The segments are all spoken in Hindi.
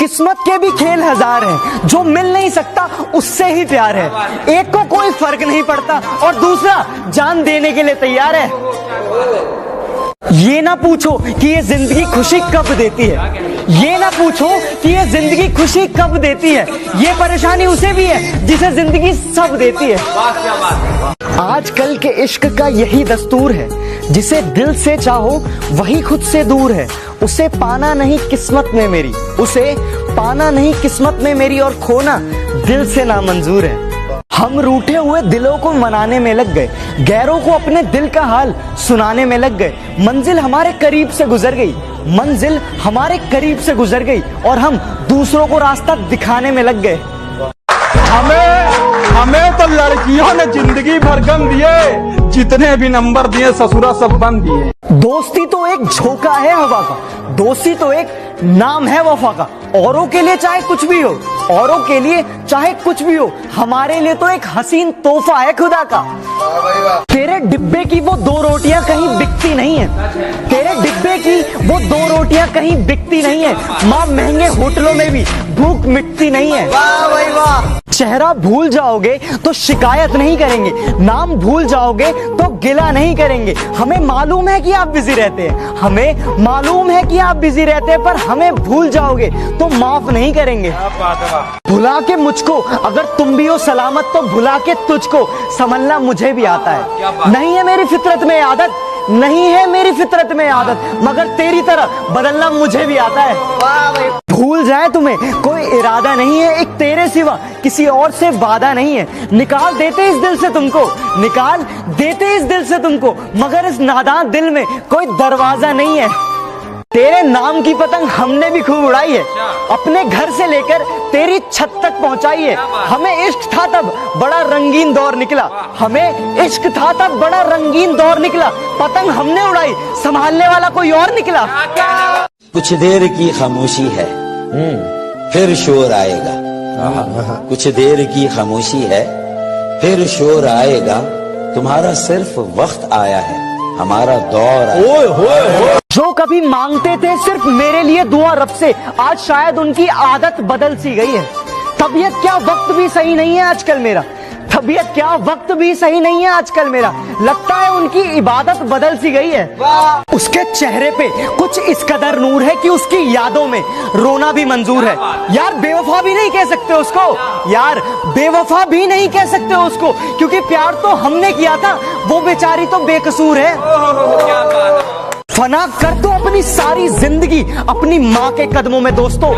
किस्मत के भी खेल हजार हैं, जो मिल नहीं सकता उससे ही प्यार है। एक को कोई फर्क नहीं पड़ता और दूसरा जान देने के लिए तैयार है। ये ना पूछो कि ये जिंदगी खुशी कब देती है, ये ना पूछो कि ये जिंदगी खुशी कब देती है, ये परेशानी उसे भी है जिसे जिंदगी सब देती है। आजकल के इश्क का यही दस्तूर है, जिसे दिल से चाहो वही खुद से दूर है। उसे पाना नहीं किस्मत में मेरी, उसे पाना नहीं किस्मत में मेरी, और खोना दिल से नामंजूर है। हम रूठे हुए दिलों को मनाने में लग गए, गैरों को अपने दिल का हाल सुनाने में लग गए। मंजिल हमारे करीब से गुजर गई, मंजिल हमारे करीब से गुजर गई, और हम दूसरों को रास्ता दिखाने में लग गए। हमें तो लड़कियों ने जिंदगी भर गम दिए, जितने भी नंबर दिए ससुरा सब बंद दिए। दोस्ती तो एक झोंका है हवा का, दोस्ती तो एक नाम है वफा का। औरों के लिए चाहे कुछ भी हो, औरों के लिए चाहे कुछ भी हो, हमारे लिए तो एक हसीन तोहफा है खुदा का। तेरे डिब्बे की वो दो रोटियां कहीं बिकती नहीं है, तेरे डिब्बे की वो दो रोटियां कहीं बिकती नहीं है। माँ महंगे होटलों में भी भूख मिटती नहीं है। वाह भाई वाह। चेहरा भूल जाओगे तो शिकायत नहीं करेंगे, नाम भूल जाओगे तो गिला नहीं करेंगे। हमें मालूम है कि आप बिजी रहते हैं, हमें मालूम है कि आप बिजी रहते हैं, पर हमें भूल जाओगे तो माफ नहीं करेंगे। भुला के मुझको अगर तुम भी हो सलामत, तो भुला के तुझको संभलना मुझे भी आता है। नहीं है मेरी फितरत में आदत, नहीं है मेरी फितरत में आदत, मगर तेरी तरह बदलना मुझे भी आता है। भूल जाए तुम्हें कोई इरादा नहीं है, एक तेरे सिवा किसी और से वादा नहीं है। निकाल देते इस दिल से तुमको, निकाल देते इस दिल से तुमको, मगर इस नादान दिल में कोई दरवाजा नहीं है। तेरे नाम की पतंग हमने भी खूब उड़ाई है, अपने घर से लेकर तेरी छत तक पहुंचाई है। हमें इश्क था तब बड़ा रंगीन दौर निकला, हमें इश्क था तब बड़ा रंगीन दौर निकला। पतंग हमने उड़ाई, संभालने वाला कोई और निकला। कुछ देर की खामोशी है, फिर शोर आएगा। कुछ देर की खामोशी है, फिर शोर आएगा। तुम्हारा सिर्फ वक्त आया है, हमारा दौर आया। जो कभी मांगते थे सिर्फ मेरे लिए दुआ रब से, आज शायद उनकी आदत बदल सी गई है। तबीयत क्या वक्त भी सही नहीं है आजकल मेरा, तबीयत क्या वक्त भी सही नहीं है आजकल मेरा। लगता है उनकी इबादत बदल सी गई है। उसके चेहरे पे कुछ इस कदर नूर है कि उसकी यादों में रोना भी मंजूर है। यार बेवफा भी नहीं कह सकते उसको, यार बेवफा भी नहीं कह सकते उसको, क्योंकि प्यार तो हमने किया था, वो बेचारी तो बेकसूर है। फना कर दो अपनी सारी जिंदगी अपनी माँ के कदमों में दोस्तों,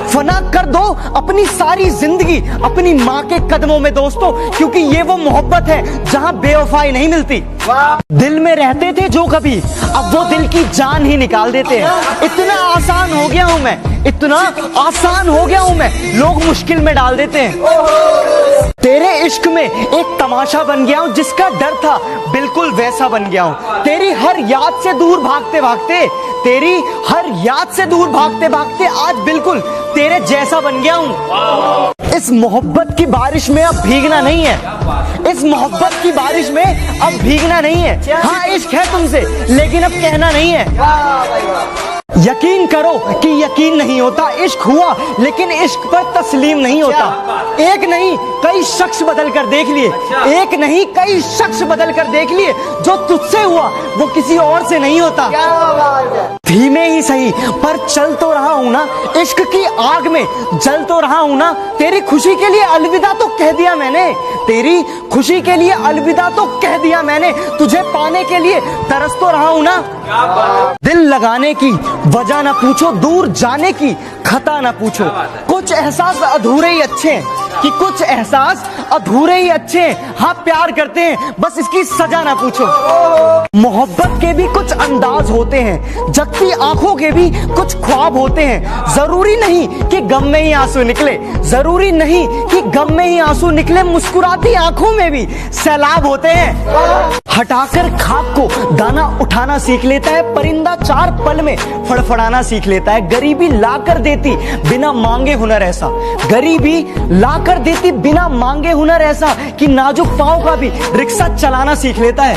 फना कर दो अपनी सारी जिंदगी अपनी माँ के कदमों में दोस्तों, क्योंकि ये वो मोहब्बत है जहाँ बेवफाई नहीं मिलती। दिल में रहते थे जो कभी, अब वो दिल की जान ही निकाल देते हैं। इतना आसान हो गया हूँ मैं, इतना आसान हो गया हूँ मैं, लोग मुश्किल में डाल देते हैं। तेरे इश्क में एक तमाशा बन गया हूँ, जिसका डर था बिल्कुल वैसा बन गया हूँ। तेरी हर याद से दूर भागते भागते, तेरी हर याद से दूर भागते भागते आज बिल्कुल तेरे जैसा बन गया हूँ। इस मोहब्बत की बारिश में अब भीगना नहीं है, इस मोहब्बत की बारिश में अब भीगना नहीं है। हाँ इश्क है तुमसे, लेकिन अब कहना नहीं है। यकीन करो कि यकीन नहीं होता, इश्क हुआ लेकिन इश्क पर तस्लीम नहीं होता। एक नहीं कई शख्स बदल कर देख लिए, एक नहीं कई शख्स बदल कर देख लिए, जो तुझसे हुआ वो किसी और से नहीं होता। धीमे ही सही पर चल तो रहा हूं ना, इश्क की आग में जल तो रहा हूं ना। तेरी खुशी के लिए अलविदा तो कह दिया मैंने, तेरी खुशी के लिए अलविदा तो कह दिया मैंने, तुझे पाने के लिए तरस तो रहा हूं ना। दिल लगाने की वजह ना पूछो, दूर जाने की खता ना पूछो। कुछ एहसास अधूरे ही अच्छे हैं, कि कुछ एहसास अधूरे ही अच्छे हैं। हाँ प्यार करते हैं, बस इसकी सजा ना पूछो। मोहब्बत के भी कुछ अंदाज होते हैं, जगती आंखों के भी कुछ ख्वाब होते हैं। जरूरी नहीं कि गम में ही आंसू निकले, जरूरी नहीं कि गम में ही आंसू निकले, मुस्कुराती आंखों में भी सैलाब होते हैं। हटाकर खाक को दाना उठाना सीख लेता है, परिंदा 4 पल में फड़फड़ाना सीख लेता है। गरीबी ला कर देती बिना मांगे हुनर ऐसा, गरीबी ला कर देती बिना मांगे हुनर ऐसा, कि नाजुक पांव का भी रिक्शा चलाना सीख लेता है।